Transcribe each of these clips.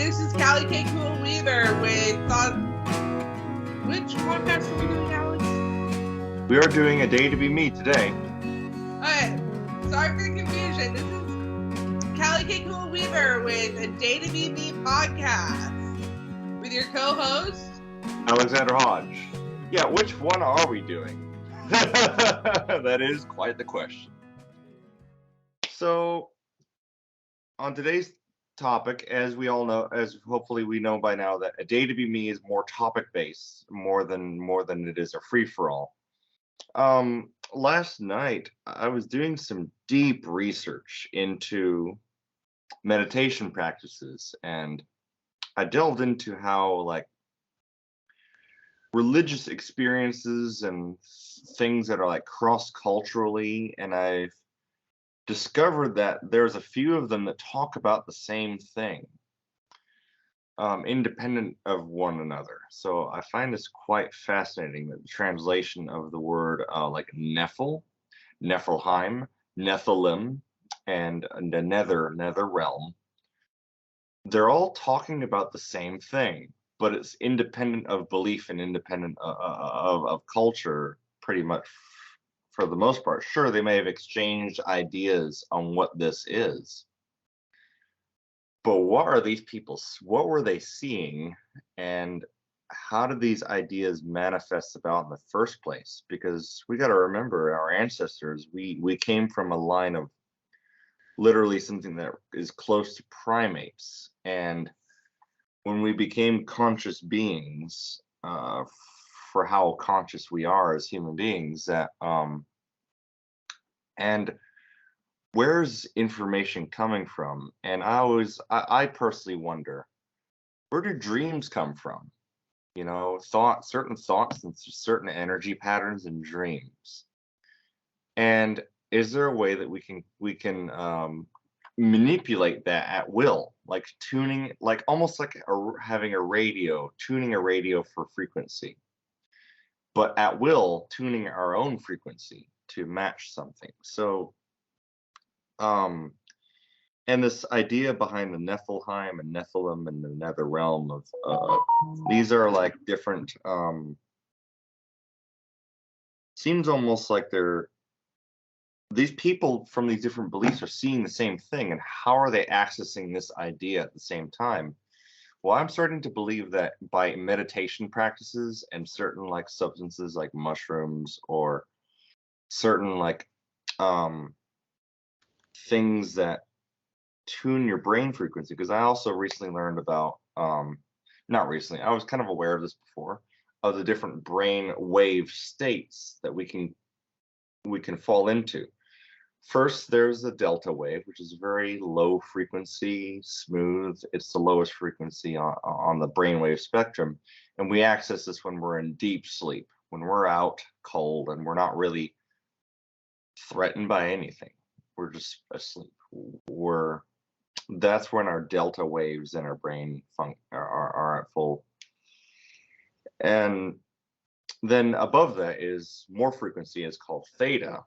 this is Callie K. Cool Weaver with Which podcast are we doing, Alex? We are doing A Day to Be Me today. Alright, sorry for the confusion. This is Callie K. Cool Weaver with A Day to Be Me podcast with your co-host, Alexander Hodge. Yeah, which one are we doing? That is quite the question. So, on today's topic, as we all know, as hopefully we know by now, that A Day to Be Me is more topic-based, more than it is a free-for-all. Last night, I was doing some deep research into meditation practices, and I delved into how, religious experiences and things that are cross-culturally, and I've discovered that there's a few of them that talk about the same thing, independent of one another. So I find this quite fascinating that the translation of the word Nephil, Nephilim, Nephilim, and the nether realm, they're all talking about the same thing, but it's independent of belief and independent of culture, pretty much for the most part. Sure, they may have exchanged ideas on what this is, but what are these people, what were they seeing, and how did these ideas manifest about in the first place? Because we got to remember, our ancestors, we came from a line of literally something that is close to primates, and when we became conscious beings, for how conscious we are as human beings, that and where's information coming from? And I personally wonder, where do dreams come from? You know, certain thoughts and certain energy patterns in dreams. And is there a way that we can manipulate that at will, like tuning, like almost like having a radio, tuning a radio for frequency, but at will tuning our own frequency to match something. So and this idea behind the Nephilim and Nephilim and the nether realm of these are like different, seems almost like these people from these different beliefs are seeing the same thing, and how are they accessing this idea at the same time? Well, I'm starting to believe that by meditation practices and certain like substances like mushrooms or certain things that tune your brain frequency, because I also recently learned about, not recently, I was kind of aware of this before, of the different brain wave states that we can fall into. First, there's the delta wave, which is very low frequency, smooth. It's the lowest frequency on the brainwave spectrum. And we access this when we're in deep sleep, when we're out cold and we're not really threatened by anything. We're just asleep. That's when our delta waves in our brain are at full. And then above that is more frequency, is called theta.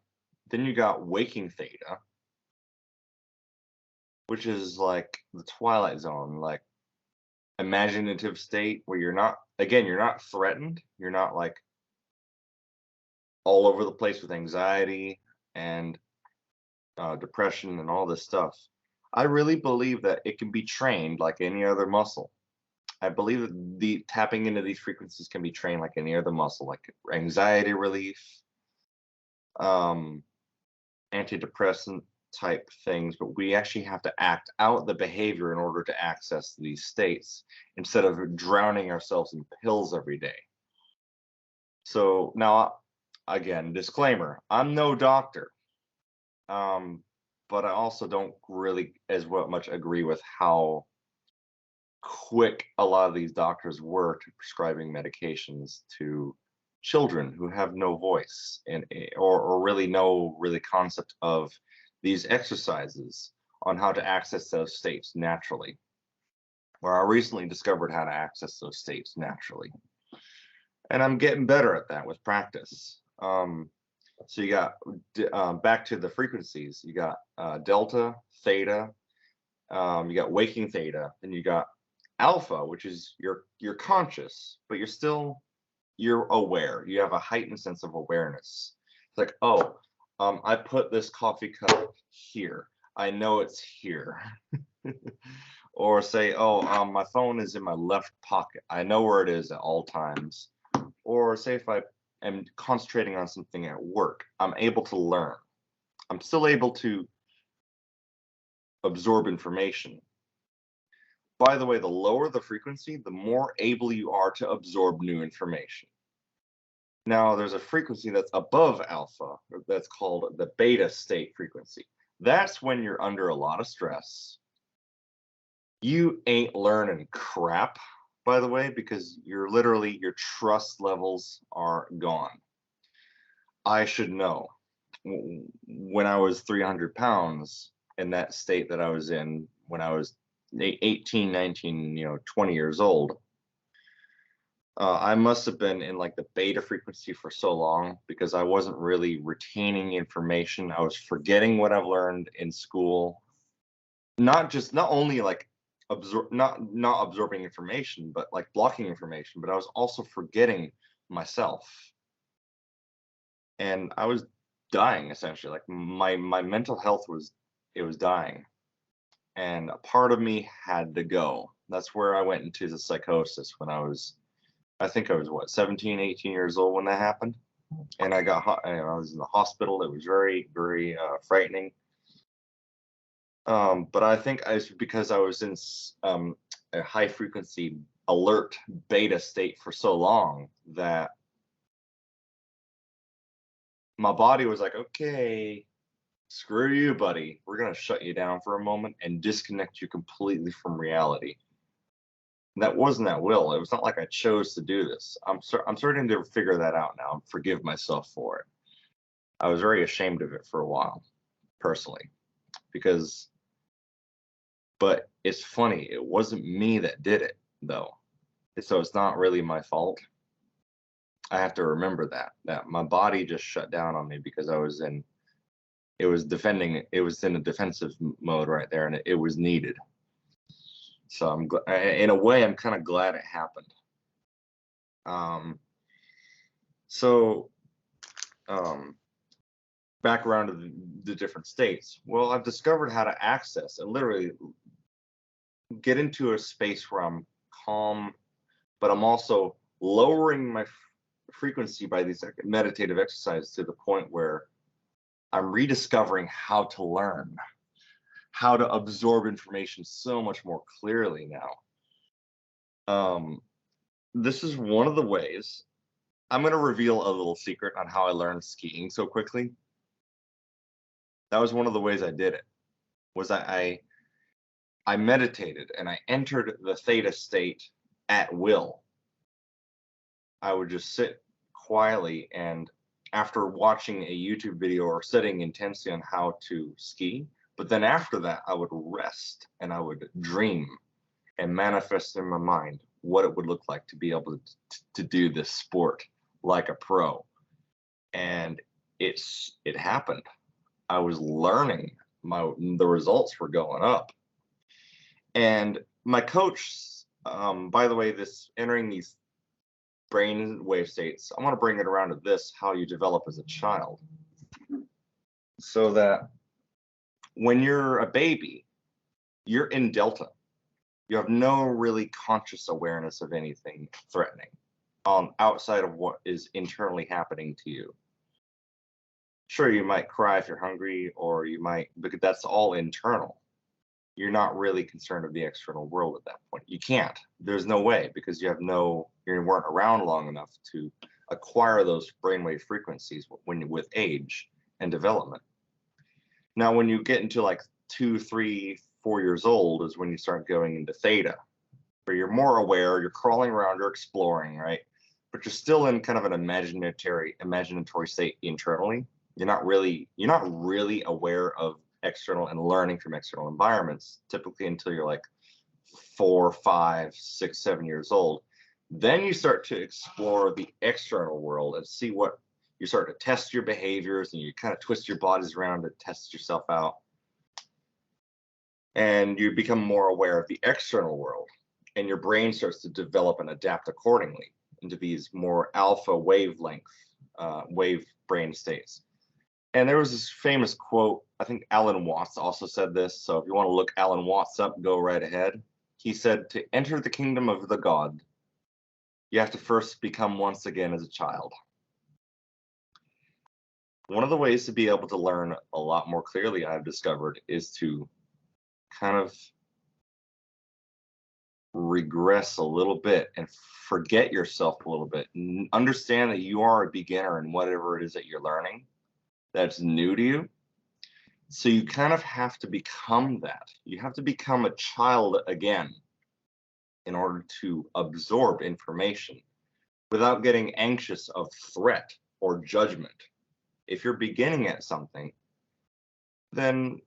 Then you got waking theta, which is like the twilight zone, like imaginative state where you're not threatened. You're not like all over the place with anxiety and depression and all this stuff. I really believe that it can be trained like any other muscle. I believe that the tapping into these frequencies can be trained like any other muscle, like anxiety relief, antidepressant type things, but we actually have to act out the behavior in order to access these states instead of drowning ourselves in pills every day. So now, again, disclaimer, I'm no doctor, but I also don't really as much agree with how quick a lot of these doctors were to prescribing medications to children who have no voice and or really no concept of these exercises on how to access those states naturally. Where I recently discovered how to access those states naturally, and I'm getting better at that with practice. So you got back to the frequencies. You got delta, theta, you got waking theta, and you got alpha, which is you're conscious, but you're aware. You have a heightened sense of awareness. It's like, oh, I put this coffee cup here. I know it's here. Or say, oh, my phone is in my left pocket. I know where it is at all times. Or say if I am concentrating on something at work, I'm able to learn. I'm still able to absorb information. By the way, the lower the frequency, the more able you are to absorb new information. Now, there's a frequency that's above alpha, that's called the beta state frequency. That's when you're under a lot of stress. You ain't learning crap, by the way, because you're literally, your trust levels are gone. I should know. When I was 300 pounds in that state that I was in when I was 18, 19, 20 years old, I must have been in like the beta frequency for so long because I wasn't really retaining information. I was forgetting what I've learned in school. Not only like not absorbing information, but like blocking information, but I was also forgetting myself. And I was dying essentially. Like my mental health was dying. And a part of me had to go. That's where I went into the psychosis when I think I was what, 17, 18 years old when that happened. And I was in the hospital. It was very, very frightening. But I think it's because I was in a high frequency alert beta state for so long that my body was like, okay, screw you, buddy. We're going to shut you down for a moment and disconnect you completely from reality. And that wasn't at will. It was not like I chose to do this. I'm starting to figure that out now and forgive myself for it. I was very ashamed of it for a while, personally, but it's funny. It wasn't me that did it, though. So it's not really my fault. I have to remember that my body just shut down on me because it was in a defensive mode right there, and it was needed. So in a way, I'm kind of glad it happened. Back around to the different states. Well, I've discovered how to access and literally get into a space where I'm calm, but I'm also lowering my frequency by these meditative exercises to the point where I'm rediscovering how to learn, how to absorb information so much more clearly now. This is one of the ways. I'm going to reveal a little secret on how I learned skiing so quickly. That was one of the ways I did it. Was I meditated and I entered the theta state at will. I would just sit quietly, and after watching a YouTube video or studying intensely on how to ski, but then after that, I would rest and I would dream and manifest in my mind what it would look like to be able to do this sport like a pro. And it happened. I was learning. The results were going up. And my coach, by the way, entering these brain wave states, I want to bring it around to this, how you develop as a child. So that when you're a baby, you're in delta. You have no really conscious awareness of anything threatening outside of what is internally happening to you. Sure, you might cry if you're hungry, or because that's all internal. You're not really concerned with the external world at that point. You can't. There's no way, because you weren't around long enough to acquire those brainwave frequencies with age and development. Now, when you get into like 2, 3, 4 years old is when you start going into theta, where you're more aware, you're crawling around, you're exploring, right? But you're still in kind of an imaginatory state internally. You're not really aware of external and learning from external environments, typically until you're like 4, 5, 6, 7 years old. Then you start to explore the external world and see what you start to test your behaviors, and you kind of twist your bodies around to test yourself out. And you become more aware of the external world. and your brain starts to develop and adapt accordingly into these more alpha wavelength wave brain states. And there was this famous quote, I think Alan Watts also said this, so if you want to look Alan Watts up, go right ahead. He said, to enter the kingdom of the God, you have to first become once again as a child. One of the ways to be able to learn a lot more clearly, I've discovered, is to kind of regress a little bit and forget yourself a little bit. Understand that you are a beginner in whatever it is that you're learning that's new to you. So you kind of have to become that. You have to become a child again in order to absorb information without getting anxious of threat or judgment. If you're beginning at something, then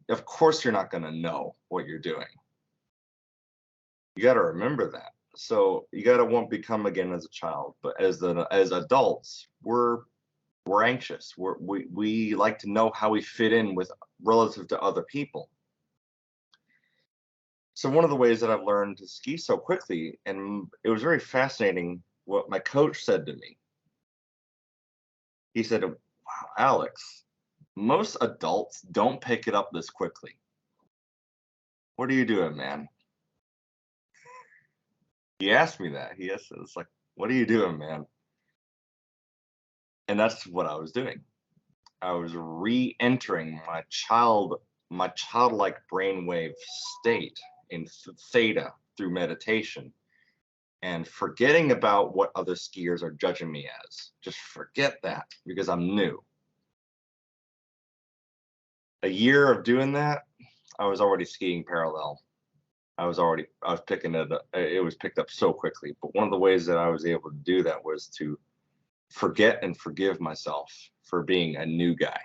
of course you're not going to know what you're doing. You got to remember that. So you got to become again as a child, but as adults, we're anxious. We like to know how we fit in with relative to other people. So one of the ways that I've learned to ski so quickly, and it was very fascinating what my coach said to me. He said, "Wow, Alex, most adults don't pick it up this quickly. What are you doing, man?" He asked me that. It's like, "What are you doing, man?" And that's what I was doing. I was re-entering my childlike brainwave state in theta through meditation, and forgetting about what other skiers are judging me as. Just forget that, because I'm new. A year of doing that, I was already skiing parallel. I was picking it up. It was picked up so quickly. But one of the ways that I was able to do that was to forget and forgive myself for being a new guy.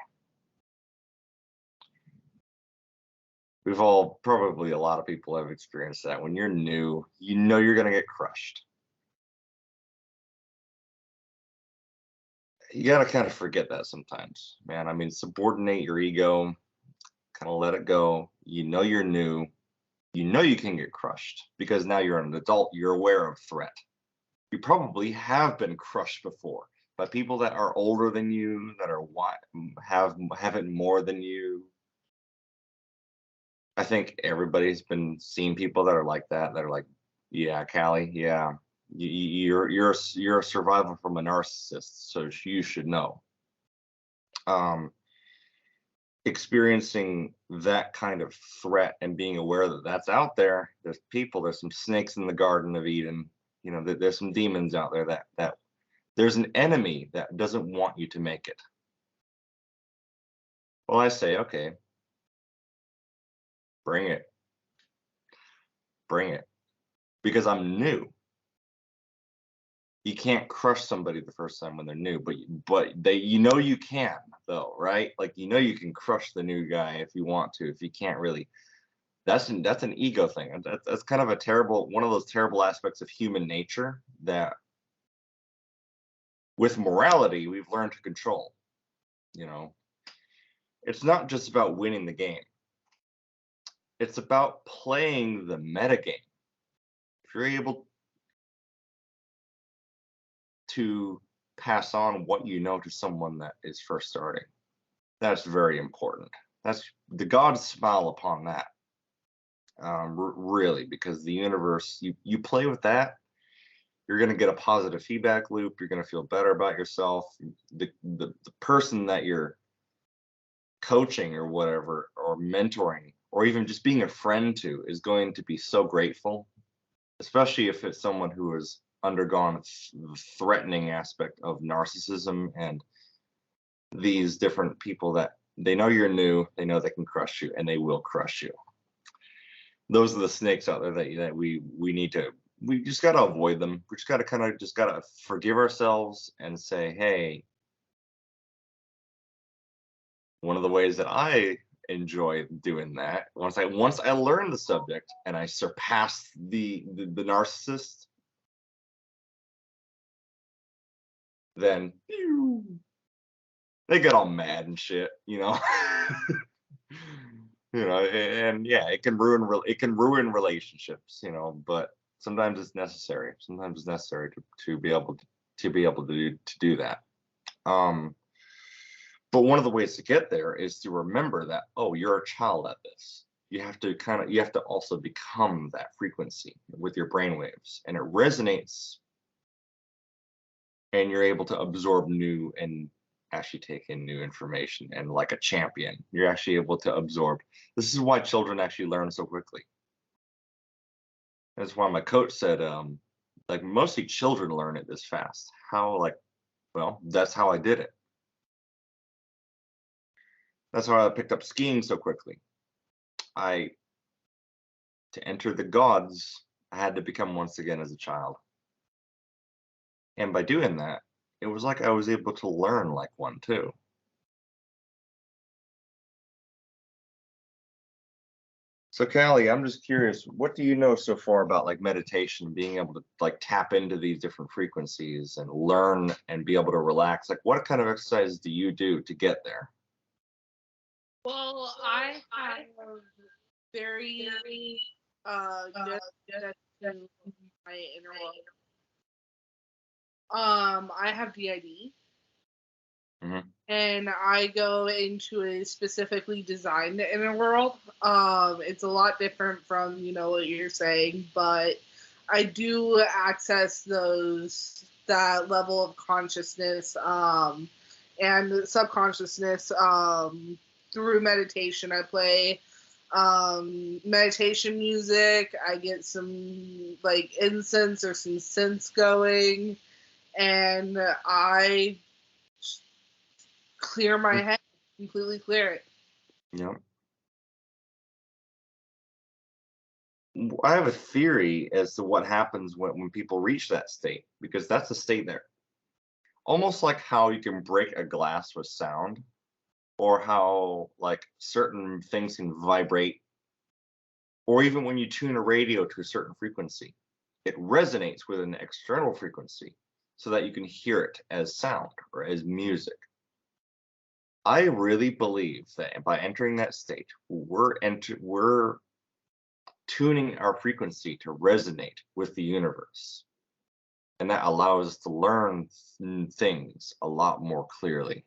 Probably a lot of people have experienced that. When you're new, you know you're going to get crushed. You got to kind of forget that sometimes, man. I mean, subordinate your ego, kind of let it go. You know you're new. You know you can get crushed because now you're an adult. You're aware of threat. You probably have been crushed before by people that are older than you, that are have it more than you. I think everybody's been seeing people that are like that. That are like, yeah, Callie, yeah, you're a survivor from a narcissist, so you should know. Experiencing that kind of threat and being aware that that's out there. There's some snakes in the Garden of Eden. You know, there's some demons out there that there's an enemy that doesn't want you to make it. Well, I say, okay, bring it, because I'm new. You can't crush somebody the first time when they're new, but you can though, right? Like, you can crush the new guy if you want to. If you can't really, that's an ego thing. That's kind of one of those terrible aspects of human nature that with morality we've learned to control. It's not just about winning the game. It's about playing the metagame. If you're able to pass on what you know to someone that is first starting, that's very important. That's the gods smile upon that, really, because the universe, you play with that, you're going to get a positive feedback loop. You're going to feel better about yourself. The person that you're coaching or whatever, or mentoring, or even just being a friend to, is going to be so grateful, especially if it's someone who has undergone the threatening aspect of narcissism and these different people that they know you're new, they know they can crush you, and they will crush you. Those are the snakes out there that we need to, we just got to avoid them. We just got to forgive ourselves and say, hey, one of the ways that I enjoy doing that, once I learn the subject and I surpass the narcissist, then they get all mad and shit, and yeah, it can ruin relationships, but sometimes it's necessary. Sometimes it's necessary to be able to do that. But one of the ways to get there is to remember that, oh, you're a child at this. You have to also become that frequency with your brain waves, and it resonates, and you're able to absorb new and actually take in new information, and like a champion, you're actually able to absorb. This is why children actually learn so quickly. That's why my coach said, like mostly children learn it this fast. Well, that's how I did it. That's why I picked up skiing so quickly. To enter the gods, I had to become once again as a child. And by doing that, it was like I was able to learn like one too. So Callie, I'm just curious, what do you know so far about like meditation, being able to like tap into these different frequencies and learn and be able to relax? Like what kind of exercises do you do to get there? Well, I have very good access to my inner world. I have DID. Mm-hmm. And I go into a specifically designed inner world. It's a lot different from what you're saying, but I do access that level of consciousness and subconsciousness through meditation. I play meditation music. I get some like incense or some scents going, and I clear my head, completely clear it. Yeah. I have a theory as to what happens when people reach that state, because that's a state there. Almost like how you can break a glass with sound, or how like certain things can vibrate, or even when you tune a radio to a certain frequency, it resonates with an external frequency so that you can hear it as sound or as music. I really believe that by entering that state, we're tuning our frequency to resonate with the universe. And that allows us to learn things a lot more clearly.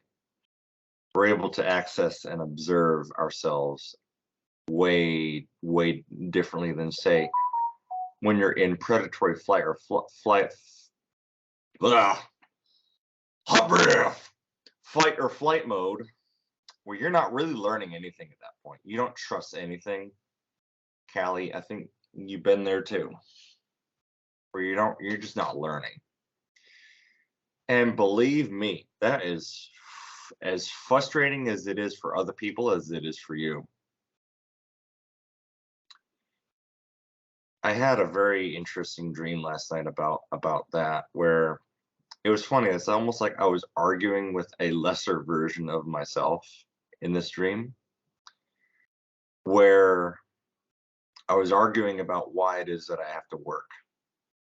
We're able to access and observe ourselves way, way differently than, say, when you're in predatory flight or flight, fight or flight mode, where you're not really learning anything at that point. You don't trust anything. Callie, I think you've been there too, where you're just not learning. And believe me, that is as frustrating as it is for other people as it is for you. I had a very interesting dream last night about that, where it was funny. It's almost like I was arguing with a lesser version of myself in this dream, where I was arguing about why it is that I have to work,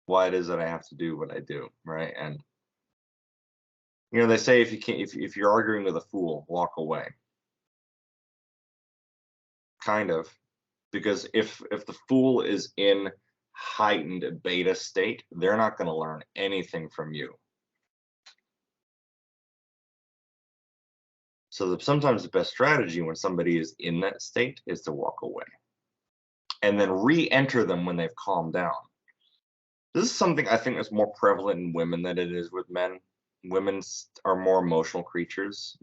why it is that I have to do what I do, right? And they say if you're arguing with a fool, walk away. Kind of, because if the fool is in heightened beta state, they're not going to learn anything from you. So sometimes the best strategy when somebody is in that state is to walk away and then re-enter them when they've calmed down. This is something I think is more prevalent in women than it is with men. Women are more emotional creatures.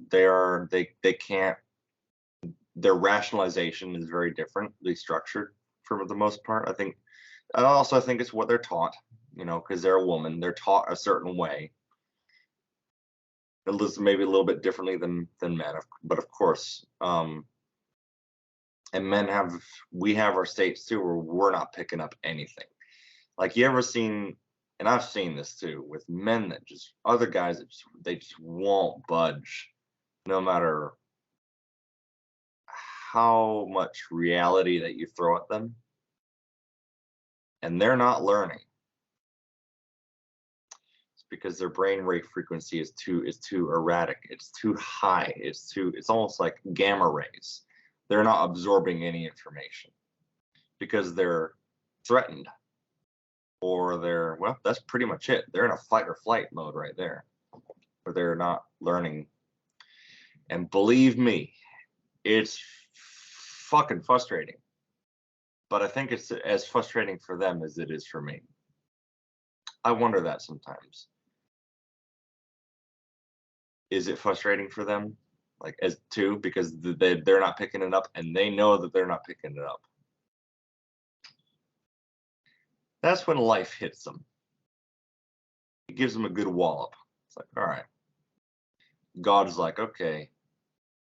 They can't, their rationalization is very differently structured for the most part. I also think it's what they're taught, because they're a woman, they're taught a certain way. Maybe a little bit differently than men, but of course, and we have our states too where we're not picking up anything. Like, you ever seen, and I've seen this too, with men that other guys that they just won't budge, no matter how much reality that you throw at them, and they're not learning. It's because their brain rate frequency is too erratic. It's too high. It's almost like gamma rays. they're not absorbing any information because they're threatened, or they're, well, that's pretty much it. They're in a fight or flight mode right there, where they're not learning. And believe me, it's fucking frustrating. But I think it's as frustrating for them as it is for me. I wonder that sometimes. Is it frustrating for them, like, as too, because they're not picking it up, and they know that they're not picking it up? That's when life hits them. It gives them a good wallop. It's like, all right. God is like, okay,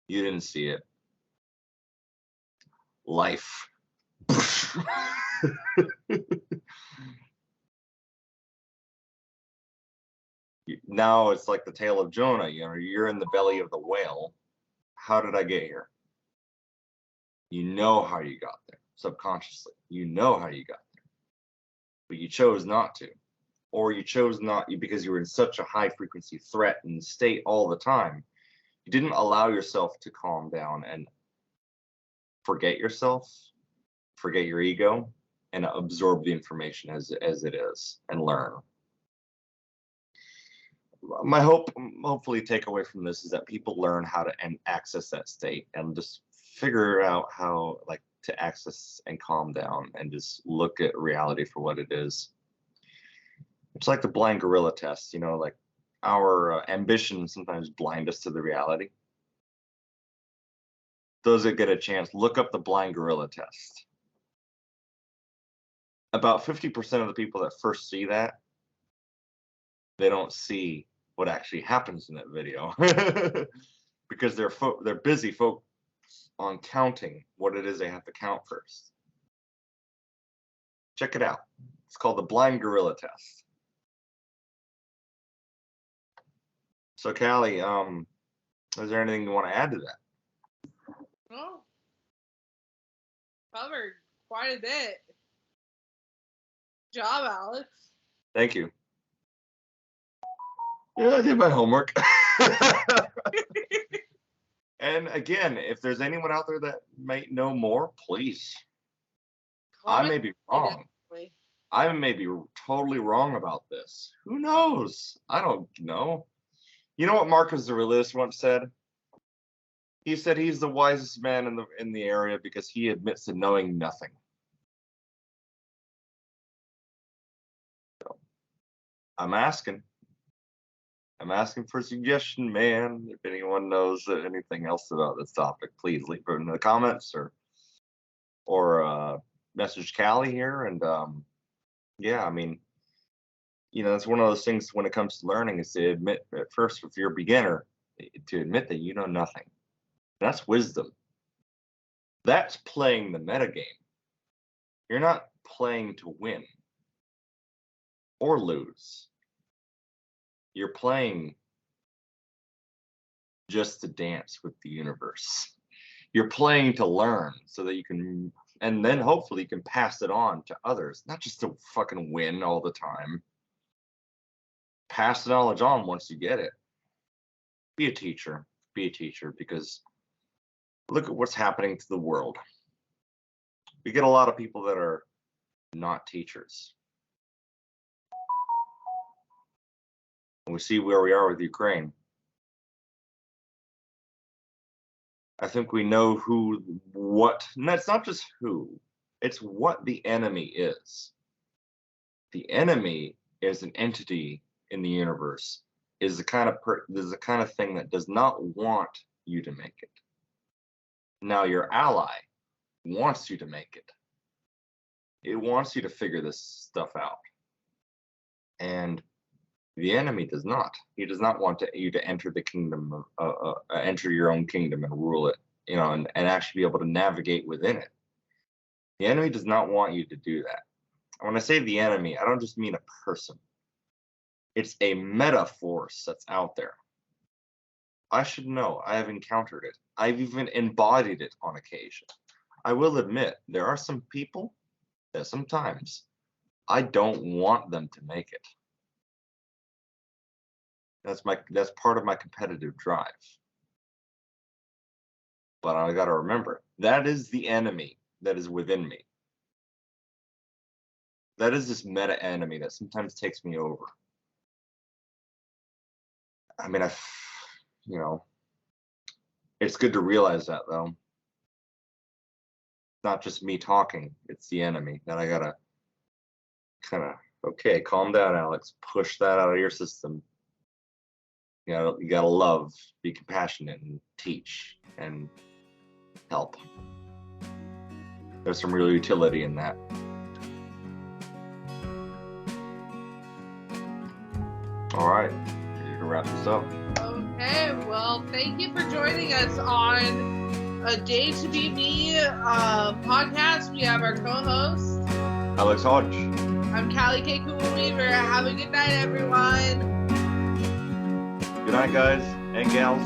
you didn't see it. Life. Now it's like the tale of Jonah. You know, you're in the belly of the whale. How did I get here? You know how you got there subconsciously. You know how you got there, but you chose not to, or you chose not because you were in such a high frequency threat and state all the time. You didn't allow yourself to calm down and forget yourself, forget your ego, and absorb the information as it is and learn. My hopefully takeaway from this is that people learn how to access that state and just figure out how, like, to access and calm down and just look at reality for what it is. It's like the blind gorilla test, you know, like our ambition sometimes blind us to the reality. Those that get a chance, look up the blind gorilla test. About 50% of the people that first see that, they don't see what actually happens in that video because they're busy focused on counting what it is they have to count first. Check it out. It's called the blind gorilla test. So Callie, is there anything you want to add to that? No. Covered quite a bit. Good job, Alex. Thank you. Yeah, I did my homework. And again, if there's anyone out there that might know more, please. I may be wrong. Definitely. I may be totally wrong about this. Who knows? I don't know. You know what Marcus Aurelius once said? He said he's the wisest man in the area because he admits to knowing nothing. So, I'm asking for a suggestion, man. If anyone knows anything else about this topic, please leave it in the comments or message Callie here. And yeah, I mean, you know, it's one of those things when it comes to learning is to admit at first, if you're a beginner, to admit that you know nothing. That's wisdom. That's playing the metagame. You're not playing to win or lose. You're playing just to dance with the universe. You're playing to learn so that you can, and then hopefully you can pass it on to others, not just to fucking win all the time. Pass the knowledge on once you get it. Be a teacher, because look at what's happening to the world. We get a lot of people that are not teachers. And we see where we are with Ukraine. I think we know what, and that's not just who, it's what the enemy is. The enemy is an entity in the universe, is the kind of thing that does not want you to make it. Now your ally wants you to make it. It wants you to figure this stuff out. And the enemy does not. He does not want you to enter the kingdom, enter your own kingdom and rule it, you know, and actually be able to navigate within it. The enemy does not want you to do that. When I say the enemy, I don't just mean a person. It's a meta force that's out there. I should know. I have encountered it. I've even embodied it on occasion. I will admit, there are some people that sometimes I don't want them to make it. That's part of my competitive drive. But I got to remember, that is the enemy that is within me. That is this meta enemy that sometimes takes me over. I mean, it's good to realize that, though. Not just me talking, it's the enemy that I gotta kind of, okay, calm down, Alex. Push that out of your system. You gotta love, be compassionate, and teach and help. There's some real utility in that. All right, you can wrap this up. Okay, well, thank you for joining us on A Day to Be Me podcast. We have our co-host, Alex Hodge. I'm Callie K. Weaver. Have a good night, everyone. Good night, guys and gals.